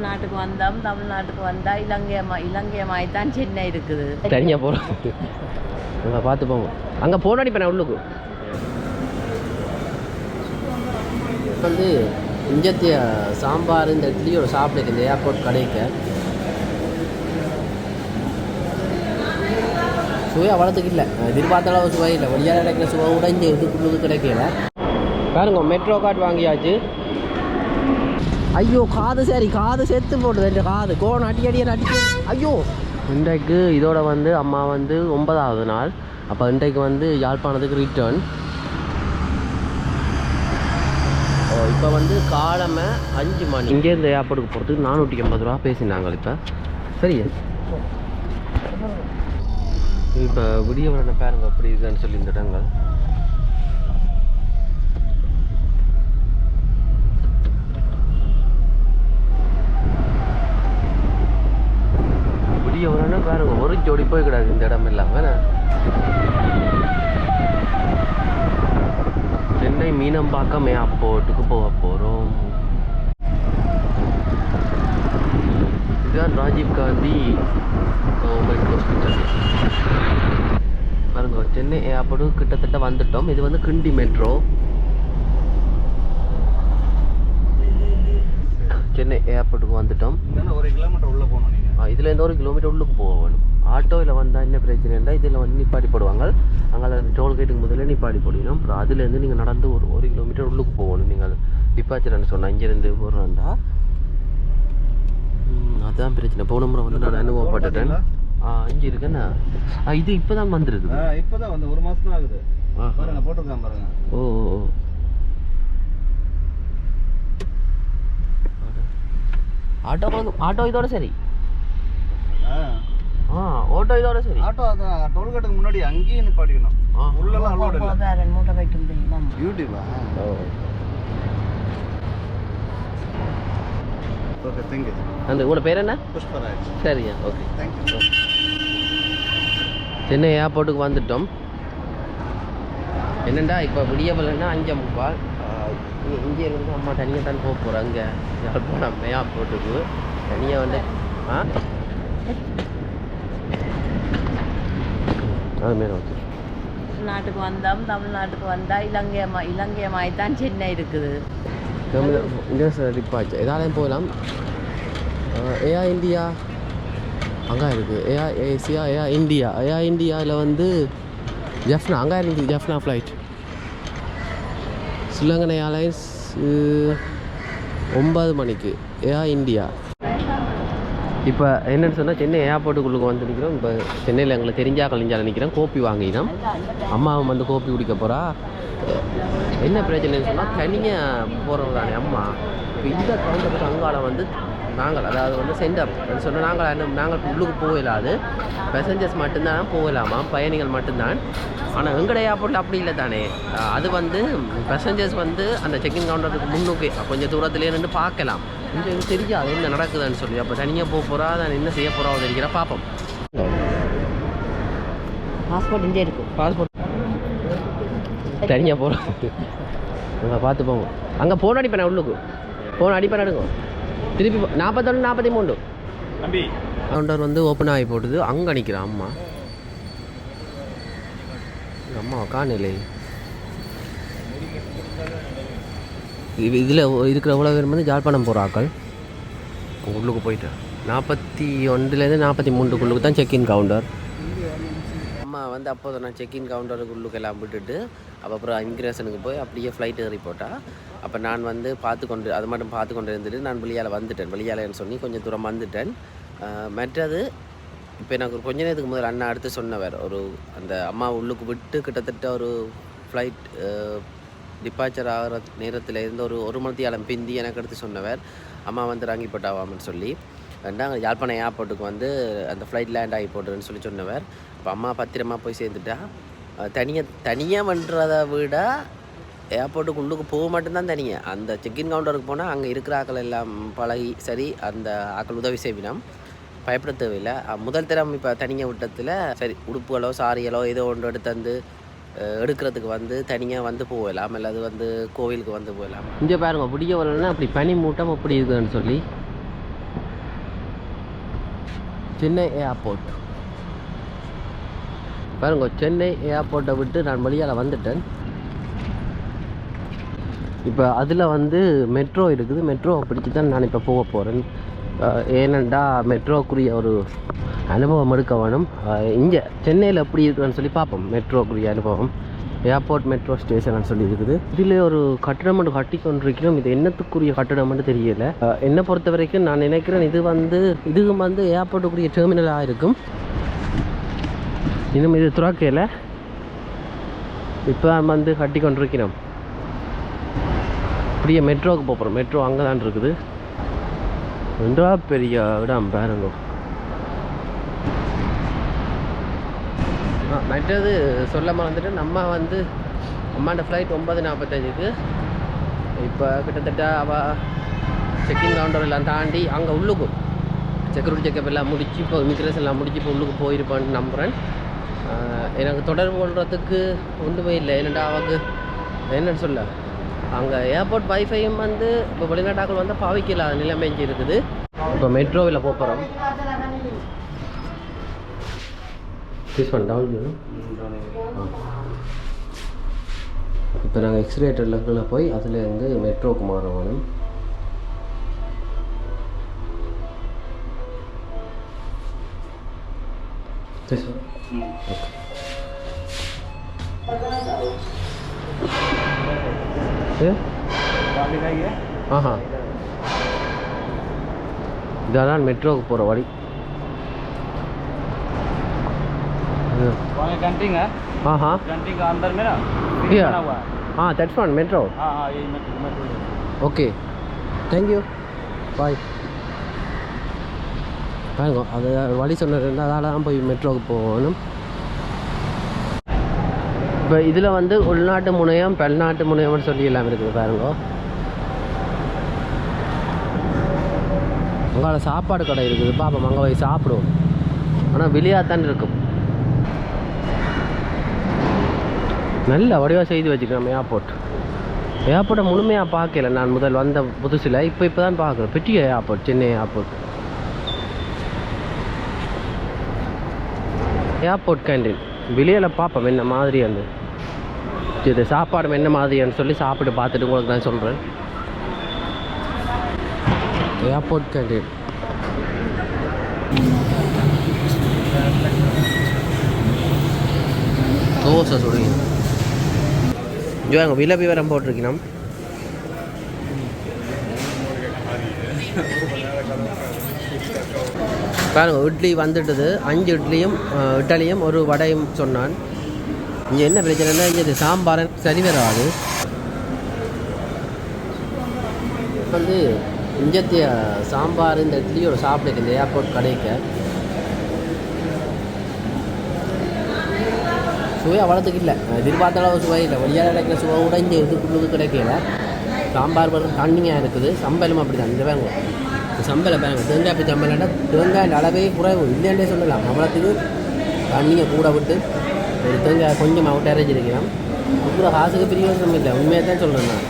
நாட்டுக்கு வந்தோம். தமிழ்நாட்டுக்கு வந்தால் இலங்கை மாதிரி தான் சென்னை இருக்குது. தனியாக போகிறோம். அங்கே பார்த்து போங்க. அங்கே போனாடி இப்போ நான் உள்ளுக்கு வந்து இஞ்சத்திய சாம்பார் இந்த இட்லியோட சாப்பிடுக்கு இந்த ஏர்போர்ட் கடைக்கு சுவை அவ்வளோத்துக்கு இல்லை. எதிர்பார்த்த அளவு சுவை இல்லை. வழியாக கிடைக்கிற சுவை கூட இந்த இதுக்குள்ளுக்கு கிடைக்கல. பாருங்க மெட்ரோ கார்டு வாங்கியாச்சு. ஐயோ காது சரி காது செத்து போடுது. ரெண்டு காது கோணம் அடிக்கடியே அடிக்க. ஐயோ இன்றைக்கு இதோட வந்து அம்மா வந்து 9வது நாள். அப்போ இன்றைக்கு வந்து யாழ்ப்பாணத்துக்கு ரிட்டர்ன். இப்போ வந்து காலமை 5 மணி. இங்கேருந்து ஏர்போர்ட்டுக்கு போகிறதுக்கு 480 ரூபா பேசினாங்க. இப்போ சரி இப்போ விடிய வரன பாருங்க அப்படி இதுன்னு சொல்லி இந்த இடங்கள் விடிய வரன பாருங்க. ஒரு ஜோடி போய் கிடாது இந்த இடம் இல்லாம. சென்னை மீனம்பாக்கம் ஏர்போர்ட்டுக்கு போக போகிறோம். இதுதான் ராஜீவ் காந்தி கவர்மெண்ட் ஹாஸ்பிட்டல். பாருங்க சென்னை ஏர்போர்ட்டு கிட்டத்தட்ட வந்துட்டோம். இது வந்து கிண்டி மெட்ரோ. சென்னை ஏர்போர்ட்டுக்கு வந்துட்டோம். 1 கிலோமீட்டர் உள்ளே போகணும். நீங்கள் இதுலேருந்து 1 கிலோமீட்டர் உள்ளுக்கு போகணும். ஆட்டோவில் வந்தால் என்ன பிரச்சனைன்னா இதில் வந்து நிப்பாட்டி போடுவாங்க. அங்கே டோல்கேட்டுக்கு முதல்ல நிப்பாட்டி போடணும். அப்புறம் அதுலேருந்து நீங்கள் நடந்து 1 கிலோமீட்டர் உள்ளுக்கு போகணும். நீங்கள் டிப்பாச்சர்னு சொன்னால் இங்கேருந்து போகிறோம்டா அதுதான் பிரச்சனை. போன முறை வந்து நான் அனுபவப்பட்டுட்டேன். இங்கே இருக்குண்ணா. இது இப்போ தான் வந்துருக்கு. இப்போ தான் வந்து 1 மாதம் தான் ஆகுது. பாருங்க போட்டிருக்கான் பாருங்க. ஓ ஆட்டோ இதோட சரி. ஆட்டோ இதோட சரி. ஆட்டோ அதான் டோல்கேட்டுக்கு முன்னாடி அங்கேயே நிப்பாட்டிக்கணும். உள்ளெல்லாம் அலோட் இல்லை. மூட்டை வைக்கும் யூடியூபா? Okay thank you. அந்த உங்களோட பேர் என்ன? புஷ்பராஜ். சரியா ஓகே தேங்க்யூ. சென்னை ஏர்போர்ட்டுக்கு வந்துட்டோம். என்னண்டா இப்போ விடியவில்லைன்னா 5:45. இங்கே இருந்து அம்மா தனியாக தான் போக போகிறோம். அங்கே யாழ்ப்பாணம் ஏர்போர்ட்டுக்கு தனியாக வந்து அதுமாரி ஓகே. நாட்டுக்கு வந்தோம். தமிழ்நாட்டுக்கு வந்தால் இலங்கை மாதிரி தான் சென்னை இருக்குது. இந்தியா ரிப்பாச்சு எதாலையும் போகலாம். ஏஆர் இந்தியா அங்கே இருக்குது. AR Asia AR India. AR இந்தியாவில் வந்து ஜெஃப்னா அங்கே இருக்குது. ஜெஃப்னா ஃப்ளைட். ஸ்ரீலங்கன் ஏர்லைன்ஸ் 9 மணிக்கு ஏஆர் இந்தியா. இப்போ என்னென்னு சொன்னால் சென்னை ஏர்போர்ட்டுக்குள்ளுக்கு வந்து நிற்கிறோம். இப்போ சென்னையில் எங்களை தெரிஞ்சா கழிஞ்சால நிற்கிறோம். கோப்பி வாங்கினோம். அம்மாவும் வந்து கோப்பி குடிக்க போகிறா. என்ன பிரச்சனைன்னு சொன்னால் தனியாக போகிறது தானே அம்மா. இப்போ இந்த கவுண்டருக்கு அங்கால வந்து நாங்கள் அதாவது வந்து சென்டர் சொன்னால் நாங்கள் உள்ளுக்கு போகலாது. பேசஞ்சர்ஸ் மட்டும்தான் போகலாமா, பயணிகள் மட்டும்தான். ஆனால் எங்கட ஏர்போர்ட்டில் அப்படி இல்லை தானே. அது வந்து பேசஞ்சர்ஸ் வந்து அந்த செக்இன் கவுண்டருக்கு முன்னுக்கு கொஞ்சம் தூரத்துலேயே நின்று பார்க்கலாம். கொஞ்சம் தெரியாது என்ன நடக்குதுன்னு சொல்லி. அப்போ தனியாக போக போகிறா நான் என்ன செய்ய போகிறோம் தெரிகிற பார்ப்போம். பாஸ்போர்ட் இங்கே இருக்கும். பாஸ்போர்ட் தனியாக போகிறோம். அங்கே பார்த்து போங்க. அங்கே போன அடிப்பேன் நான் உள்ளுக்கு அடிப்பேன் எடுங்க. திருப்பி 41 43 தம்பி கவுண்டர் வந்து ஓப்பன் ஆகி போட்டுது. அங்கே நிற்கிறான் அம்மா. அம்மா காணலே. இதில் இருக்கிற எவ்வளோ பேர் வந்து ஜாழ்ப்பாணம் போகிற ஆக்கள் உள்ளுக்கு போயிட்டேன். 41லேருந்து 43க்குள்ளுக்கு தான் செக்இன் கவுண்டர். அம்மா வந்து அப்போது நான் செக்இன் கவுண்டருக்கு உள்ளுக்கு எல்லாம் விட்டுட்டு அப்புறம் இமிக்ரேஷனுக்கு போய் அப்படியே ஃப்ளைட் ஏறி போட்டால். அப்போ நான் வந்து அது மட்டும் பார்த்து கொண்டு இருந்துட்டு நான் வெளியாலன்னு சொல்லி கொஞ்சம் தூரம் வந்துட்டேன். மற்றது இப்போ எனக்கு கொஞ்ச நேரத்துக்கு முதல் அண்ணா அடுத்து சொன்னவர் அந்த அம்மா உள்ளுக்கு விட்டு கிட்டத்தட்ட ஒரு ஃப்ளைட் டிபார்ச்சர் ஆகிற நேரத்தில் இருந்து ஒரு மணித்தியாலம் பிந்தி எனக்கு எடுத்து சொன்னவர் அம்மா வந்து இறங்கி போட்டாவாமன்னு சொல்லி. நாங்கள் யாழ்ப்பாணம் ஏர்போர்ட்டுக்கு வந்து அந்த ஃப்ளைட் லேண்ட் ஆகி போட்டுருன்னு சொல்லி சொன்னவர். இப்போ அம்மா பத்திரமா போய் சேர்ந்துட்டா. தனியாக பண்ணுறதை விட ஏர்போர்ட்டுக்கு உள்ளுக்கு போக மட்டும்தான் தனியாக. அந்த செக்இன் கவுண்டருக்கு போனால் அங்கே இருக்கிற ஆக்கள் எல்லாம் பழகி சரி அந்த ஆக்கள் உதவி செய்வினோம். பயப்பட தேவையில்லை. முதல் தரம் இப்போ தனியாக விட்டத்தில் சரி உடுப்புகளோ சாரிகளோ ஏதோ ஒன்று எடுத்து எடுக்கிறதுக்கு வந்து தனியாக வந்து போகலாம். அல்லது வந்து கோவிலுக்கு வந்து போகலாம். இங்கே பாருங்க விடிய வரலன்னா அப்படி பனி மூட்டம் அப்படி இருக்குதுன்னு சொல்லி சென்னை ஏர்போர்ட். பாருங்க, சென்னை ஏர்போர்ட்டை விட்டு நான் வெளியால் வந்துட்டேன். இப்போ அதில் வந்து மெட்ரோ இருக்குது. மெட்ரோவை பிடிச்சி தான் நான் இப்போ போக போகிறேன். ஏனெண்டா மெட்ரோக்குரிய ஒரு அனுபவம் எடுக்க வேணும். இங்கே சென்னையில் எப்படி இருக்குன்னு சொல்லி பார்ப்போம். மெட்ரோக்குரிய அனுபவம், ஏர்போர்ட் மெட்ரோ ஸ்டேஷன் சொல்லி இருக்குது. இதில் ஒரு கட்டடம் மட்டும் கட்டி கொண்டிருக்கிறோம். இது என்னத்துக்குரிய கட்டடம் மட்டும் தெரியலை. என்னை பொறுத்த வரைக்கும் நான் நினைக்கிறேன் இதுவும் வந்து ஏர்போர்ட்டுக்குரிய டெர்மினலாக இருக்கும். இன்னும் இது துறக்கையில் இப்போ வந்து கட்டி கொண்டிருக்கிறோம். அப்படியே மெட்ரோவுக்கு போகிறோம். மெட்ரோ அங்கே தான் இருக்குது. ரெண்டா பெரிய இடம் பாருங்க. மற்றது சொல்ல மறந்துட்டு, நம்ம வந்து அம்மாண்ட ஃப்ளைட் 9:45க்கு. இப்போ கிட்டத்தட்ட அவள் செக்கிங் கவுண்டர் எல்லாம் தாண்டி அங்கே உள்ளுக்கும் செக்யூரிட்டி செக்கப் எல்லாம் முடிச்சு, இப்போ இமிக்ரேஷன் எல்லாம் முடிச்சு இப்போ உள்ளுக்கு போயிருப்பான்னு நம்புகிறேன். எனக்கு தொடர்பு கொள்றதுக்கு ஒன்றுமே இல்லை. என்னடா அவளுக்கு என்னன்னு சொல்ல, அங்கே ஏர்போர்ட் வைஃபையும் வந்து இப்போ வெளிநாட்டாக்கள் வந்து பாவிக்கலாத நிலைமை இருக்குது. இப்போ மெட்ரோவில் போகிறோம். இப்போ நாங்கள் எக்ஸ்ரேட்டர் லெவலில் போய் அதுலேருந்து மெட்ரோவுக்கு மாறணும். ஆஹா, இதான் மெட்ரோவுக்கு போகிற வழி. कैंटीन है। हाँ हाँ, कैंटीन का अंदर में ना Yeah. बना हुआ है। हाँ दैट्स वन मेट्रो. हाँ हाँ, यही मेट्रो है। ஓகே, தேங்க்யூ, பாய். பாருங்க, அது வழி சொன்னது அதால் தான் போய் மெட்ரோவுக்கு போகணும். இப்போ இதில் வந்து உள்நாட்டு முனையம், பல்நாட்டு முனையம்னு சொல்லி எல்லாம் இருக்குது. பாருங்க, அங்கே சாப்பாடு கடை இருக்குது. பாப்போம், அங்கே போய் சாப்பிடுவோம். ஆனால் வெளியாகத்தான் இருக்கும். நல்ல வடிவாக செய்து வச்சுக்கிறோம் ஏர்போர்ட்டை முழுமையாக பார்க்கல நான் முதல் வந்த புதுசில். இப்போ தான் பார்க்குறேன். பெரிய airport, Chennai airport. Airport canteen வெளியில் பார்ப்போம் என்ன மாதிரி அந்த இது சாப்பாடு என்ன மாதிரின்னு சொல்லி சாப்பிட்டு பார்த்துட்டு உங்களுக்கு நான் சொல்கிறேன். ஏர்போர்ட் கேண்டீன் தோசை சுடுங்க. जो है विला भी वरम போட்டிருக்கோம். பாருங்க, இட்லி வந்துட்டுது. 5 இட்லியும் ஒரு வடையும் சொன்னான். இங்கே என்ன பிரச்சனைனா, இங்கே இது சாம்பார் சரி வராது. வந்து இஞ்சத்திய சாம்பார் இந்த இட்லி ஒரு சாப்பிடுக்கு இந்த ஏர்போர்ட் கடைக்கு சுவை அவ்வளோத்துக்கு இல்லை. எதிர்பார்த்த அளவு சுவை இல்லை. வழியாக கிடைக்கிற சுவை கூட இங்கே இதுக்குள்ளுக்கு கிடைக்கல. சாம்பார் பார்த்து தண்ணியாக இருக்குது. சம்பலும் அப்படி தான். இந்த பாருங்க, சம்பளை பாருங்க, தேங்காய் அப்படி சம்பளம்னா தேங்காய் அளவே குறைவு இல்லைன்னே சொல்லலாம். அவ்வளோத்துக்கு தண்ணியை கூட விட்டு ஒரு தேங்காய் கொஞ்சம் அவுட் அரேஞ்ச் இருக்கிறோம். அப்புறம் காசுக்கு பிரியோசனம் இல்லை. உண்மையாக தான் சொல்கிறேன் நான்.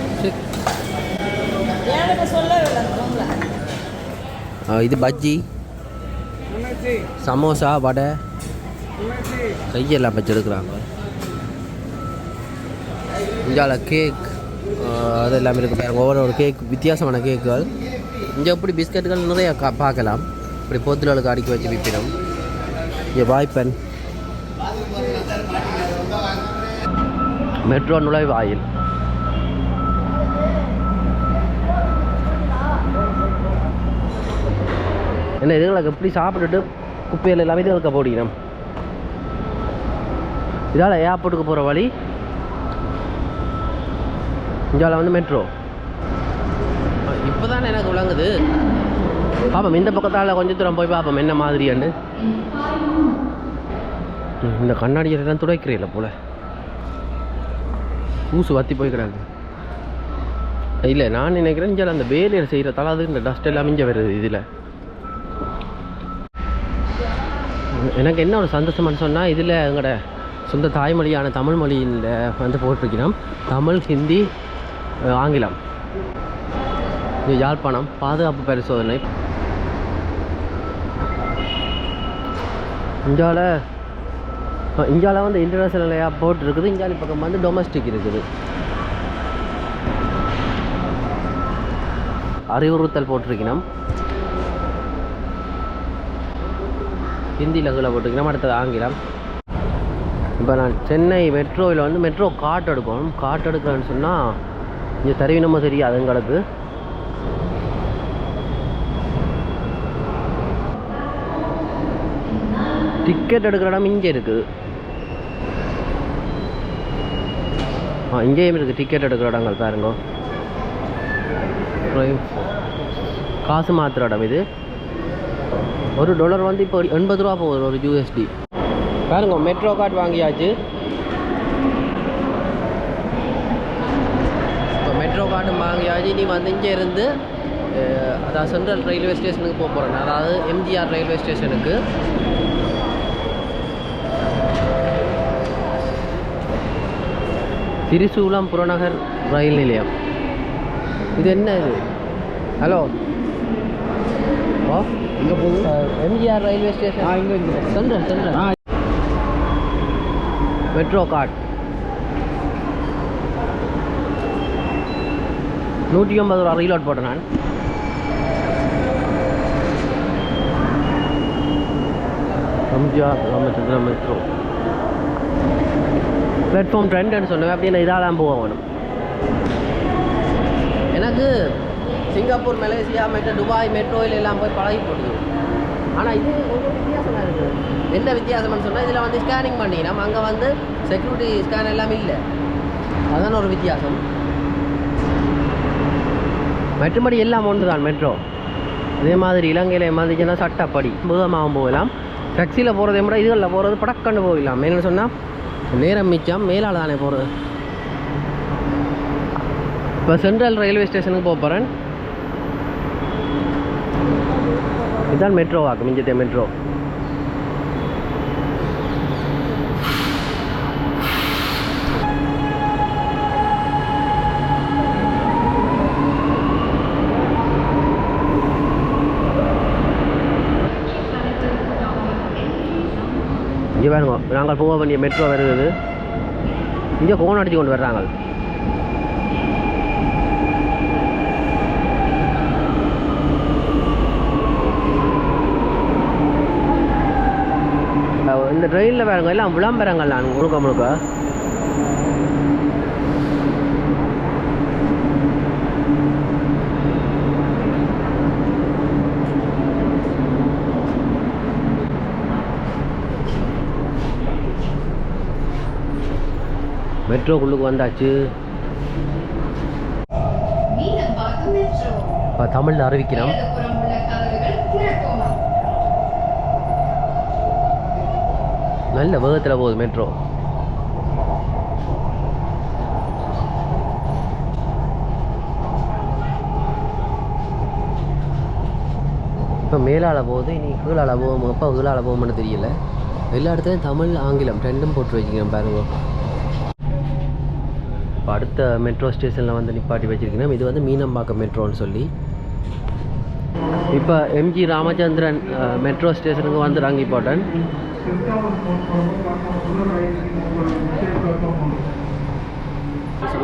இது பஜ்ஜி, சமோசா, வடை, கையெல்லாம் பச்சு எடுக்கிறாங்க. இங்கால கேக் அது எல்லாமே இருக்குது. பாருங்க, ஒவ்வொரு கேக் வித்தியாசமான கேக்குகள். இங்கே இப்படி பிஸ்கட்டுகள் நிறைய பார்க்கலாம். இப்படி பொத்துகளுக்கு அடுக்கி வச்சு விற்பிடும். இங்கே வாய்ப்பன் மெட்ரோ நுழைவாயில். என்ன இதுகளுக்கு எப்படி சாப்பிட்டுட்டு குப்பையில் எல்லாமே இதுகளுக்கு போடிக்கணும். இதால் ஏர்போர்ட்டுக்கு போகிற வழி. இந்தியாவில் வந்து மெட்ரோ. இப்போ தானே எனக்கு விளங்குது. பார்ப்போம், இந்த பக்கத்தால் கொஞ்சம் தூரம் போய் பார்ப்போம் என்ன மாதிரியான்னு. இந்த கண்ணாடியெல்லாம் துடைக்கிறீங்கள போல் ஊசு வத்தி போய் கிடாது. இல்லை, நான் நினைக்கிறேன் இங்கே அந்த வேலையில் செய்கிறதால அது இந்த டஸ்ட் எல்லாம் இங்கே வருது. இதில் எனக்கு என்ன ஒரு சந்தோஷம்னு சொன்னால், இதில் எங்களோட சொந்த தாய்மொழியான தமிழ் மொழியில் வந்து போட்டிருக்கிறோம். தமிழ், ஹிந்தி, ஆங்கிலம். இது யாழ்ப்பாணம் பாதுகாப்பு பரிசோதனை. இந்தியாவில் வந்து இன்டர்நேஷ்னல் ஏர்போர்ட் இருக்குது. இந்தியாவில் பக்கம் வந்து டொமஸ்டிக் இருக்குது. அறிவுறுத்தல் போட்டிருக்கணும். ஹிந்தியில் கீழே போட்டிருக்கணும். அடுத்தது ஆங்கிலம். இப்போ நான் சென்னை மெட்ரோவில் வந்து மெட்ரோ கார்டு எடுக்கணும். கார்டு எடுக்கிறேன்னு சொன்னால் இங்கே தருவினமோ தெரியாது எங்களுக்கு. டிக்கெட் எடுக்கிற இடம் இங்கே இருக்குது. இங்கேயும் இருக்குது டிக்கெட் எடுக்கிற இடங்கள் பாருங்க. காசு மாற்றுற இடம் இது. $1 வந்து இப்போ 80 ரூபா போகுது ஒரு USD. பாருங்க மெட்ரோ கார்டு வாங்கியாச்சு. இப்போ மெட்ரோ கார்டும் வாங்கியாச்சு. நீ வந்து இங்கே இருந்து அதாவது சென்ட்ரல் ரயில்வே ஸ்டேஷனுக்கு போக போகிறேன். அதாவது MGR ரயில்வே ஸ்டேஷனுக்கு. திரிசூலம் புறநகர் ரயில் நிலையம். இது என்ன இது? ஹலோ இங்கே போகுது MGR ரயில்வே ஸ்டேஷன். இங்கே சென்ட்ரல் மெட்ரோ கார்டு 150 ரூபா ரீலோட் போட்டேன் நான். MGR ராமச்சந்திரா மெட்ரோ பிளாட்ஃபார்ம் 2ன்னு சொன்னேன். அப்படியே நான் இதாலாம் போக வேணும். எனக்கு சிங்கப்பூர், மலேசியா துபாய் மெட்ரோயில் எல்லாம் போய் பழகி போடுது. ஆனால் இது ஒரு வித்தியாசமாக இருக்குது. என்ன வித்தியாசம்னு சொன்னால் இதில் வந்து ஸ்கேனிங் பண்ணி நம்ம அங்கே வந்து செக்யூரிட்டி ஸ்கேன் எல்லாமே இல்லை. அதுதான் ஒரு வித்தியாசம். மற்றபடி எல்லாம் ஒன்று தான் மெட்ரோ. இதே மாதிரி இலங்கையில் மாதிரிச்சுன்னா சட்டப்படி புதமாகவும் போகலாம். டாக்ஸியில் போகிறதே கூட இதுகளில் போகிறது படக்கண்டு போகலாம். என்னென்னு சொன்னால் நேரம் மிச்சம், மேலால் தானே போகிறது. இப்போ சென்ட்ரல் ரயில்வே ஸ்டேஷனுக்கு போக போகிறேன். இதுதான் மெட்ரோ ஆகும். இங்கே மெட்ரோ இங்கே பாருங்க. நாங்கள் போக வேண்டிய மெட்ரோ வருது. இங்கே ஃபோன் அடித்து கொண்டு வர்றாங்க. இந்த ட்ரெயினில் பாருங்க எல்லாம் விளம்பரங்கள் நான் முழுக்க மெட்ரோக்குள்ளுக்கு வந்தாச்சு. தமிழில் அறிவிக்கிறோம். நல்ல வேகத்தில் போகுது மெட்ரோ. இப்போ மேலால் போகுது. இனி கீழால் போகும். எப்போ கீழால் போகும்னு தெரியல. எல்லா இடத்துலையும் தமிழ் ஆங்கிலம் ரெண்டும் போட்டு வச்சுக்கிறேன் பாருங்க. இப்போ அடுத்த மெட்ரோ ஸ்டேஷனில் வந்து நிப்பாட்டி வச்சுருக்கேன். இது வந்து மீனம்பாக்கம் மெட்ரோன்னு சொல்லி. இப்போ MG ராமச்சந்திரன் மெட்ரோ ஸ்டேஷனுக்கு வந்து இறங்கி போட்டேன்.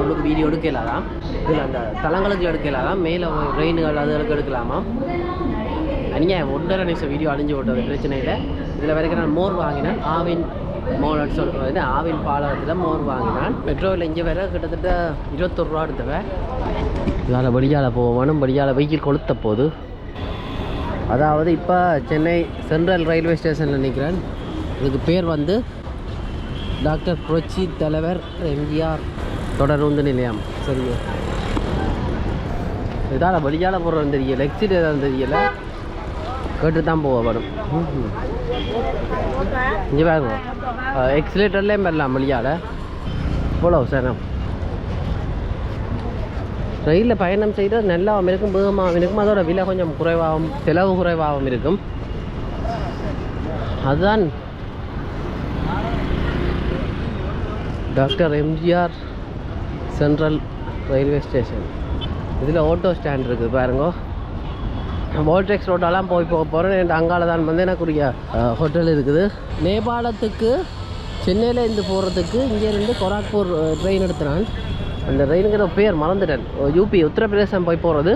உங்களுக்கு வீடியோ எடுக்கலாதான். இதில் அந்த தளங்களுக்கு எடுக்கலாதான். மேலே ட்ரெயினுகள் அதுகளுக்கு எடுக்கலாமா. நீங்கள் 1.5 நிமிஷம் வீடியோ அழிஞ்சு விட்டது பிரச்சனை இல்லை. இதில் வரைக்கும் நான் மோர் வாங்கினேன். ஆவின் மோர்னு சொல்கிறது. ஆவின் பாலகத்தில் மோர் வாங்கினான். மெட்ரோவில் இங்கே வேறு கிட்டத்தட்ட 21 ரூபா எடுத்தவன். இதால் படியால் போகணும். படியால் வெயில் கொளுத்த போகுது. அதாவது இப்போ சென்னை சென்ட்ரல் ரயில்வே ஸ்டேஷனில் நிற்கிறேன். இதுக்கு பேர் வந்து டாக்டர் புரட்சி தலைவர் MGR தொடருந்து நிலையம். சரிங்க. இதால் வழியால் போடுறோன்னு தெரியல. எக்ஸிட் ஏதாவது தெரியல. கேட்டு தான் போக வரும். இங்கே பாருங்க. எக்ஸிலேட்டர்லேயும் வரலாம் வழியால். இவ்வளோ சனம். ரயிலில் பயணம் செய்தால் நல்லாவும் இருக்கும், வேகமாகவும் இருக்கும். அதோட விலை கொஞ்சம் குறைவாகவும் செலவு குறைவாகவும் இருக்கும். அதுதான் doctor MGR central railway station. இதில் ஆட்டோ ஸ்டாண்ட் இருக்குது பாருங்க. வோல்டெக்ஸ் ரோட்டெல்லாம் போக போகிறேன். என் அங்கால தான் வந்து எனக்குரிய ஹோட்டல் இருக்குது. நேபாளத்துக்கு சென்னையிலேருந்து போகிறதுக்கு இங்கேருந்து கொராக்பூர் ட்ரெயின் எடுத்துனான். அந்த ட்ரெயினுங்கிற பேர் மறந்துட்டேன். யூபி உத்தரப்பிரதேசம் போய் போகிறது.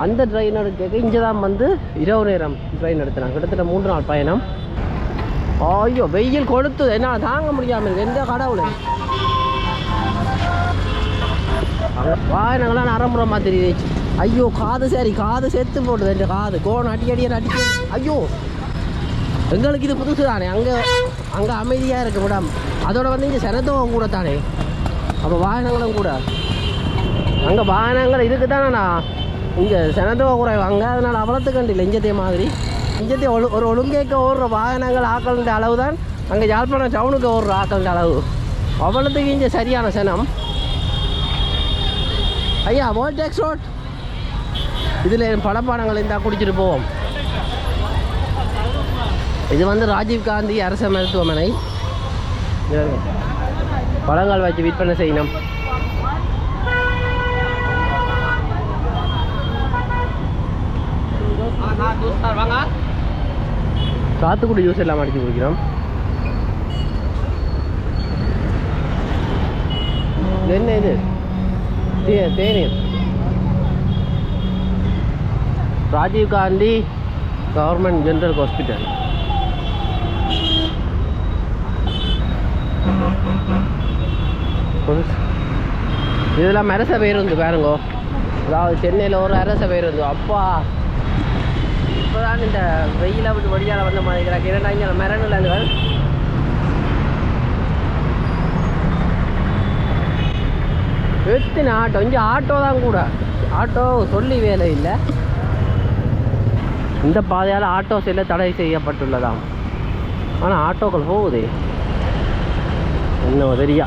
அந்த ட்ரெயின் எடுக்க இங்கே தான் வந்து இரவு நேரம் ட்ரெயின் எடுத்துனான். கிட்டத்தட்ட 3 நாள் பயணம். ஐயோ வெயில் கொடுத்து என்னால் தாங்க முடியாமல் இருக்குது. எந்த கடவுள் வாகனங்களாம் அரைமுறை மாதிரி ஐயோ காது சரி காது செத்து போடுது. என் காது கோணம் அடிக்க ஐயோ எங்களுக்கு இது புதுசு தானே. அங்கே அமைதியாக இருக்கு மேடம். அதோட வந்து இங்கே சனத்துவம் கூட தானே. அப்போ வாகனங்களும் கூட அங்கே வாகனங்கள் இருக்குது தானேண்ணா. இங்கே சனத்துவம் குறைவு அங்கே. அதனால் அவ்வளோத்துக்கு கண்டில்லை இஞ்சத்தை மாதிரி. இஞ்சத்தை ஒரு ஒழுங்கேக்க ஓடுற வாகனங்கள் ஆக்கள்ன்ற அளவு தான் அங்கே யாழ்ப்பாணம் டவுனுக்கு ஓடுற ஆக்கள்ன்ற அளவு. அவ்வளோத்துக்கு இங்கே சரியான சனம். ஐயா வோல்டெக்ஸ் ரோட் இதில் படப்பாடங்கள் இருந்தால் குடிச்சிட்டு போவோம். இது வந்து ராஜீவ்காந்தி அரசு மருத்துவமனை. பழங்கள் வச்சு விற்பனை செய்யணும். சாத்துக்குடி ஜூஸ் எல்லாம் அடித்து குடிக்கிறோம். என்ன இது தேநீர். Rajiv Gandhi government general hospital. இதெல்லாம் அரச பேருந்து பாருங்கோ. அதாவது சென்னையில் ஒரு அரச பேருந்து. அப்பா இப்போதான் இந்த வெயிலை விட்டு வழியால் வந்த மாதிரி இருக்கிறாங்க. 2 மரநிலங்கள் எத்தனை ஆட்டோ. இங்கே ஆட்டோ தான் கூட. ஆட்டோ சொல்லி வேலை இல்லை. இந்த பாதையால் ஆட்டோ செல்ல தடை செய்யப்பட்டுள்ளதாம். ஆனால் ஆட்டோக்கள் போகுதே என்ன தெரியா.